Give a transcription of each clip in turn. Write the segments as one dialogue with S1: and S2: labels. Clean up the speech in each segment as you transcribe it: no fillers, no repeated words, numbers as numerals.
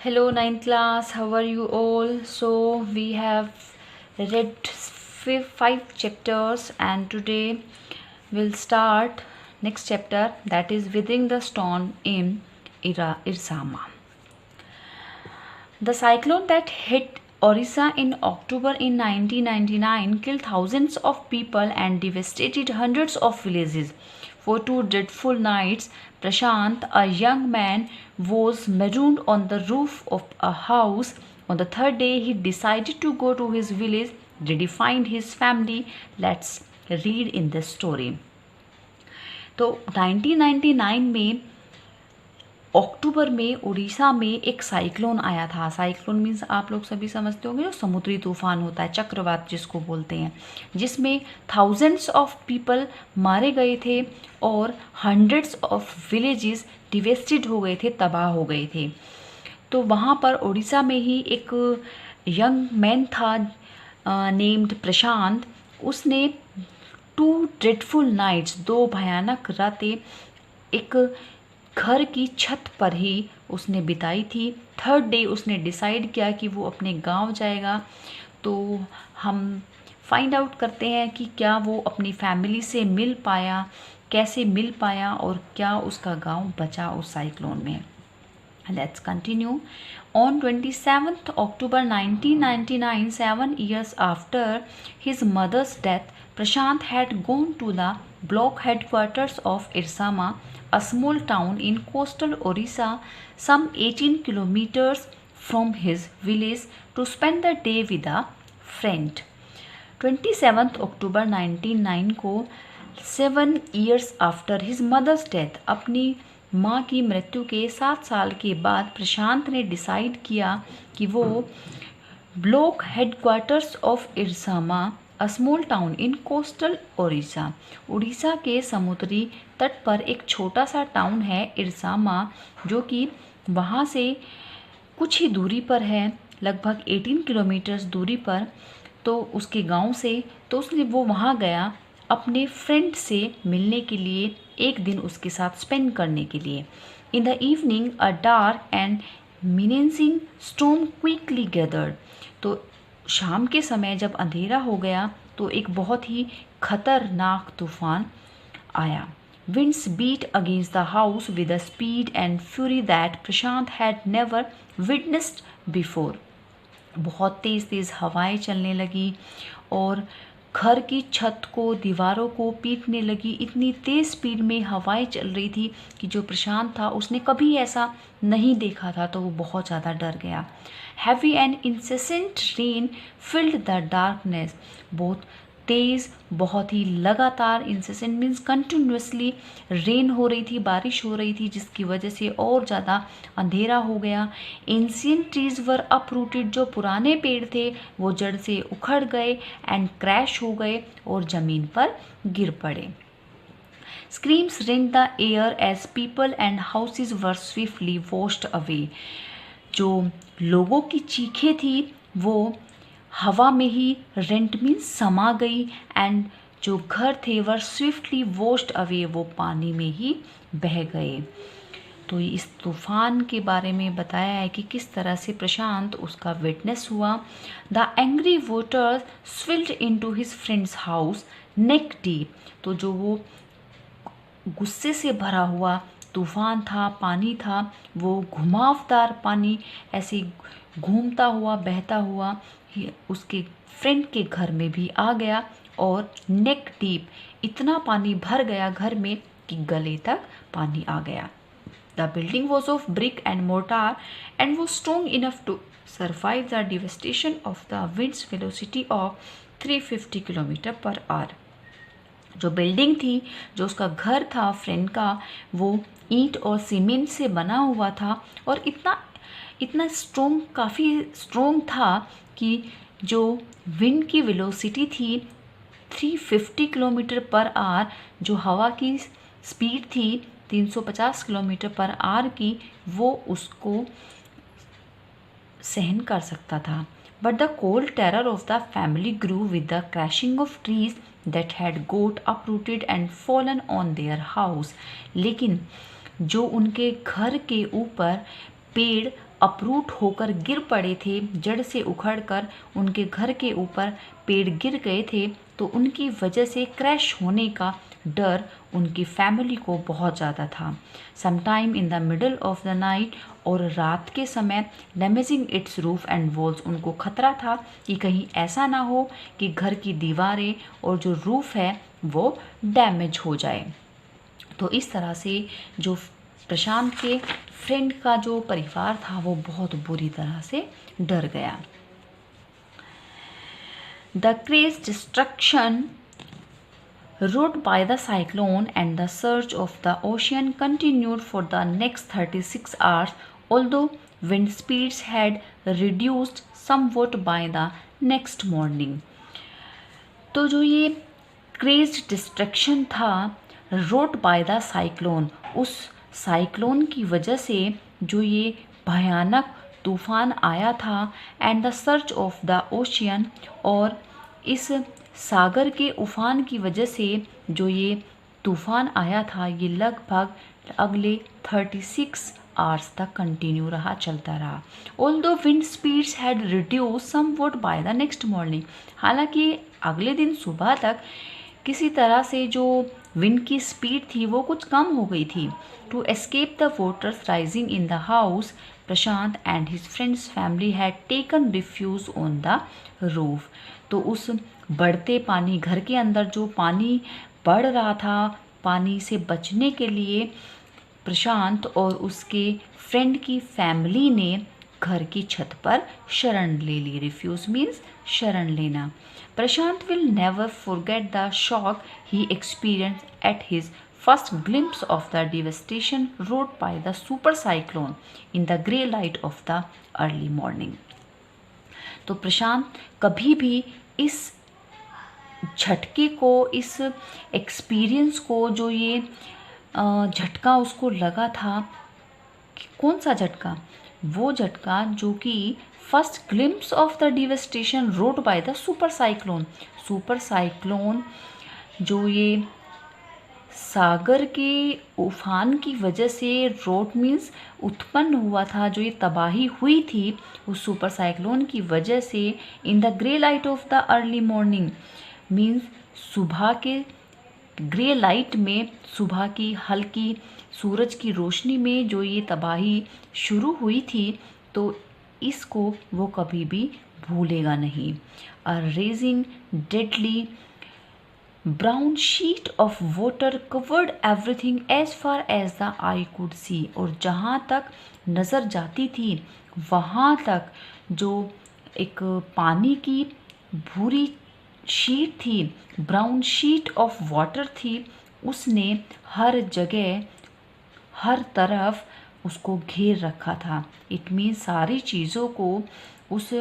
S1: Hello, ninth class. How are you all? So we have read five chapters, and today we'll start next chapter, that is Within the Storm in Irsama. The cyclone that hit Orissa in October in 1999 killed thousands of people and devastated hundreds of villages. For 2 dreadful nights, Prashant, a young man, was marooned on the roof of a house. On the third day, he decided to go to his village, redefine his family. Let's read in this story. तो 1999 में अक्टूबर में उड़ीसा में एक cyclone आया था। Cyclone means आप लोग सभी समझते होंगे, जो समुद्री तूफान होता है, चक्रवात जिसको बोलते हैं, जिसमें थाउजेंड्स ऑफ पीपल मारे गए थे और हंड्रेड्स ऑफ विलेजेस डिवेस्टेड हो गए थे, तबाह हो गए थे। तो वहाँ पर उड़ीसा में ही एक यंग मैन था नेम्ड प्रशांत। उसने 2 dreadful नाइट्स, 2 भयानक रातें एक घर की छत पर ही उसने बिताई थी। थर्ड डे उसने डिसाइड किया कि वो अपने गांव जाएगा। तो हम फाइंड आउट करते हैं कि क्या वो अपनी फैमिली से मिल पाया, कैसे मिल पाया और क्या उसका गांव बचा उस साइक्लोन में। Let's continue. On 27th October 1999, 7 years after his mother's death, Prashant had gone to the block headquarters of Irsama, a small town in coastal Orissa, some 18 kilometers from his village, to spend the day with a friend. 27th October 1999 को 7 years after his mother's death, अपनी माँ की मृत्यु के 7 साल के बाद प्रशांत ने डिसाइड किया कि वो block headquarters of Ersama, a small town in coastal Odisha, Orissa के समुद्री तट पर एक छोटा सा टाउन है इरसामा, जो कि वहाँ से कुछ ही दूरी पर है, लगभग 18 किलोमीटर्स दूरी पर, तो उसके गांव से। तो उसने वो वहाँ गया अपने फ्रेंड से मिलने के लिए, एक दिन उसके साथ स्पेंड करने के लिए। In the evening a dark and menacing storm quickly gathered. तो शाम के समय जब अंधेरा हो गया तो एक बहुत ही खतरनाक तूफान आया। Winds beat against the house with a speed and fury that Prashant had never witnessed before. बहुत तेज़ तेज़ हवाएं चलने लगी और घर की छत को, दीवारों को पीटने लगी। इतनी तेज़ स्पीड में हवाएं चल रही थी कि जो प्रशांत था उसने कभी ऐसा नहीं देखा था, तो वो बहुत ज़्यादा डर गया। Heavy and incessant rain filled the darkness. बहुत तेज़, बहुत ही लगातार, इंसेसेंट मीन्स कंटिन्यूसली रेन हो रही थी, बारिश हो रही थी, जिसकी वजह से और ज़्यादा अंधेरा हो गया। एंशियंट ट्रीज वर अपरूटेड। जो पुराने पेड़ थे वो जड़ से उखड़ गए एंड क्रैश हो गए और ज़मीन पर गिर पड़े। Screams rent the air as people and houses were swiftly washed away. जो लोगों की चीखें थी वो हवा में ही रेंट मीन्स समा गई, एंड जो घर थे वर स्विफ्टली वॉश्ड अवे, वो पानी में ही बह गए। तो इस तूफान के बारे में बताया है कि किस तरह से प्रशांत उसका विटनेस हुआ। The angry water swilled into his friend's house neck deep. तो जो वो गुस्से से भरा हुआ तूफान था, पानी था, वो घुमावदार पानी ऐसे घूमता हुआ, बहता हुआ उसके फ्रेंड के घर में भी आ गया और नेक डीप, इतना पानी भर गया घर में कि गले तक पानी आ गया। The building was of brick and mortar and was strong enough to survive the devastation of the winds velocity of 350 kilometre per hour. जो बिल्डिंग थी, जो उसका घर था फ्रेंड का, वो ईंट और सीमेंट से बना हुआ था और इतना स्ट्रॉन्ग, काफ़ी स्ट्रॉन्ग था कि जो विंड की वेलोसिटी थी 350 किलोमीटर पर आवर, जो हवा की स्पीड थी 350 किलोमीटर पर आवर की, वो उसको सहन कर सकता था। But the cold terror of the family grew with the crashing of trees that had got uprooted and fallen on their house। लेकिन जो उनके घर के ऊपर पेड़ अपरूट होकर गिर पड़े थे, जड़ से उखड़कर उनके घर के ऊपर पेड़ गिर गए थे, तो उनकी वजह से क्रैश होने का डर उनकी फैमिली को बहुत ज़्यादा था। Sometime in the middle of the night, और रात के समय, damaging it's roof and walls, उनको खतरा था कि कहीं ऐसा ना हो कि घर की दीवारें और जो रूफ है वो डैमेज हो जाए। तो इस तरह से जो प्रशांत के फ्रेंड का जो परिवार था वो बहुत बुरी तरह से डर गया। The craze destruction wrought by the cyclone and the surge of the ocean continued for the next 36 hours, although wind speeds had reduced somewhat by the next morning. तो जो ये क्रेज डिस्ट्रक्शन था रोट बाय द साइक्लोन, उस cyclone की वजह से जो ये भयानक तूफान आया था, and the search of the ocean, और इस सागर के उफान की वजह से जो ये तूफान आया था, ये लगभग अगले 36 आवर्स तक कंटिन्यू रहा, चलता रहा। Although wind speeds had reduce somewhat by the next morning, हालांकि अगले दिन सुबह तक किसी तरह से जो विंड की स्पीड थी वो कुछ कम हो गई थी। To escape the waters rising in the house, Prashant and his friends family had taken refuge on the roof. तो उस बढ़ते पानी, घर के अंदर जो पानी बढ़ रहा था, पानी से बचने के लिए प्रशांत और उसके फ्रेंड की फैमिली ने घर की छत पर शरण ले ली। रिफ्यूज मीन्स शरण लेना। Prashant will never forget the shock he experience at his first glimpse of the devastation wrought by the super cyclone in the grey light of the early morning. तो प्रशांत कभी भी इस झटके को, इस एक्सपीरियंस को, जो ये झटका उसको लगा था, कौन सा झटका? वो झटका जो कि first glimpse of the devastation road by the super cyclone. Super cyclone जो ये सागर के उफान की वजह से, रोड मीन्स उत्पन्न हुआ था, जो ये तबाही हुई थी उस सुपर साइक्लोन की वजह से, in the grey light of the early morning means सुबह के ग्रे लाइट में, सुबह की हल्की सूरज की रोशनी में जो ये तबाही शुरू हुई थी, तो इसको वो कभी भी भूलेगा नहीं। A raging deadly brown sheet of water covered everything as far as the eye could see, और जहाँ तक नज़र जाती थी वहाँ तक जो एक पानी की भूरी शीट थी, ब्राउन शीट ऑफ वाटर थी, उसने हर जगह, हर तरफ उसको घेर रखा था। इट मीन सारी चीज़ों को उस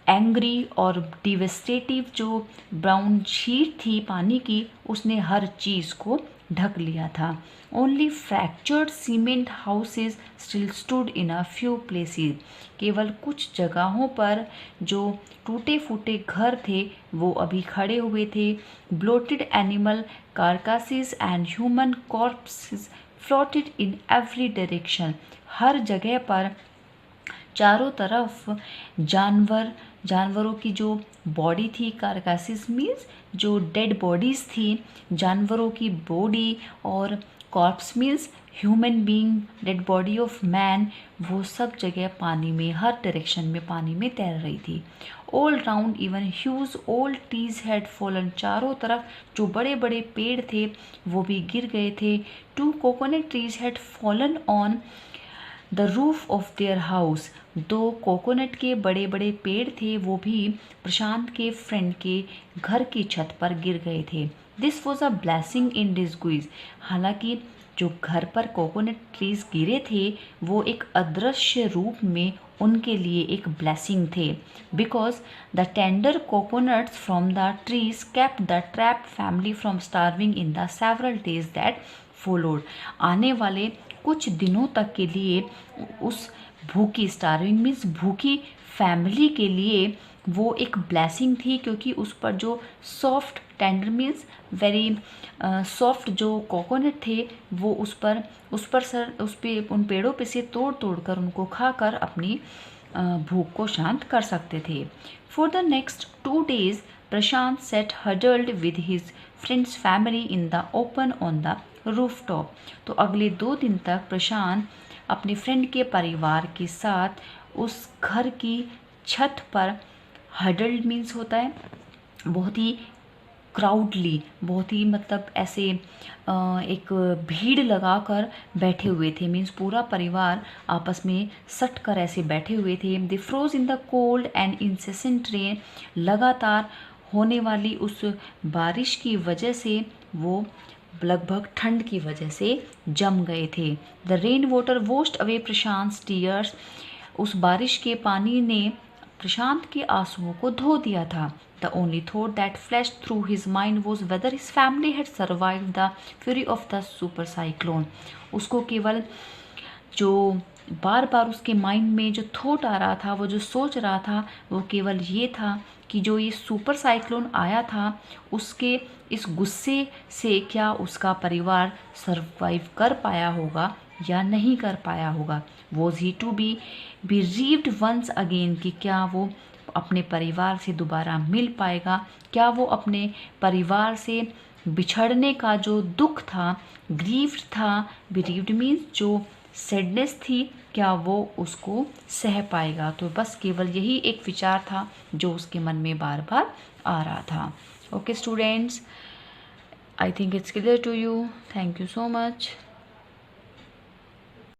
S1: एंग्री और डिवेस्टेटिव जो ब्राउन शीट थी पानी की, उसने हर चीज़ को ढक लिया था। Only fractured cement houses still stood in a few places, केवल कुछ जगहों पर जो टूटे फूटे घर थे वो अभी खड़े हुए थे। Bloated animal carcasses and human corpses floated in every direction, हर जगह पर चारों तरफ जानवरों की जो बॉडी थी, कार्कासिस मीन्स जो डेड बॉडीज़ थी, जानवरों की बॉडी, और corpse means human being, dead body of man, वो सब जगह पानी में, हर डायरेक्शन में पानी में तैर रही थी। All round even huge old trees had fallen, चारों तरफ जो बड़े बड़े पेड़ थे वो भी गिर गए थे। 2 coconut trees had fallen on the roof of their house, 2 coconut के बड़े बड़े पेड़ थे वो भी प्रशांत के फ्रेंड के घर की छत पर गिर गए थे। This was a blessing in disguise, हालांकि जो घर पर कोकोनट ट्रीज गिरे थे वो एक अदृश्य रूप में उनके लिए एक ब्लेसिंग थे। Because the tender coconuts from the trees kept the trapped family from starving in the several days that followed, आने वाले कुछ दिनों तक के लिए उस भूखी, स्टार्विंग मीन्स भूखी फैमिली के लिए वो एक ब्लेसिंग थी, क्योंकि उस पर जो soft tender means very soft, जो कोकोनट थे वो उस पे उन पेड़ों पे से तोड़ कर उनको खाकर अपनी भूख को शांत कर सकते थे। For the next 2 days Prashant set huddled with his friends family in the open on the roof top. तो अगले 2 दिन तक प्रशांत अपने फ्रेंड के परिवार के साथ उस घर की छत पर, हडल्ड मीन्स होता है बहुत ही क्राउडली, बहुत ही मतलब ऐसे एक भीड़ लगाकर बैठे हुए थे, मीन्स पूरा परिवार आपस में सट कर ऐसे बैठे हुए थे। They froze in the cold and incessant rain, लगातार होने वाली उस बारिश की वजह से वो लगभग ठंड की वजह से जम गए थे। The rain water washed away Prashant tears, उस बारिश के पानी ने प्रशांत के आंसुओं को धो दिया था। The only thought that flashed through his mind was whether his family had survived the fury of the super cyclone. उसको केवल जो बार बार उसके माइंड में जो थॉट आ रहा था, वो जो सोच रहा था, वो केवल ये था कि जो ये सुपर साइक्लोन आया था उसके इस गुस्से से क्या उसका परिवार सरवाइव कर पाया होगा या नहीं कर पाया होगा। Was he to be relieved once again, कि क्या वो अपने परिवार से दोबारा मिल पाएगा, क्या वो अपने परिवार से बिछड़ने का जो दुख था, ग्रीव्ड था, बिरीव्ड मीन्स जो सैडनेस थी, क्या वो उसको सह पाएगा। तो बस केवल यही एक विचार था जो उसके मन में बार बार आ रहा था। Okay students, I think it's clear to you. Thank you so much.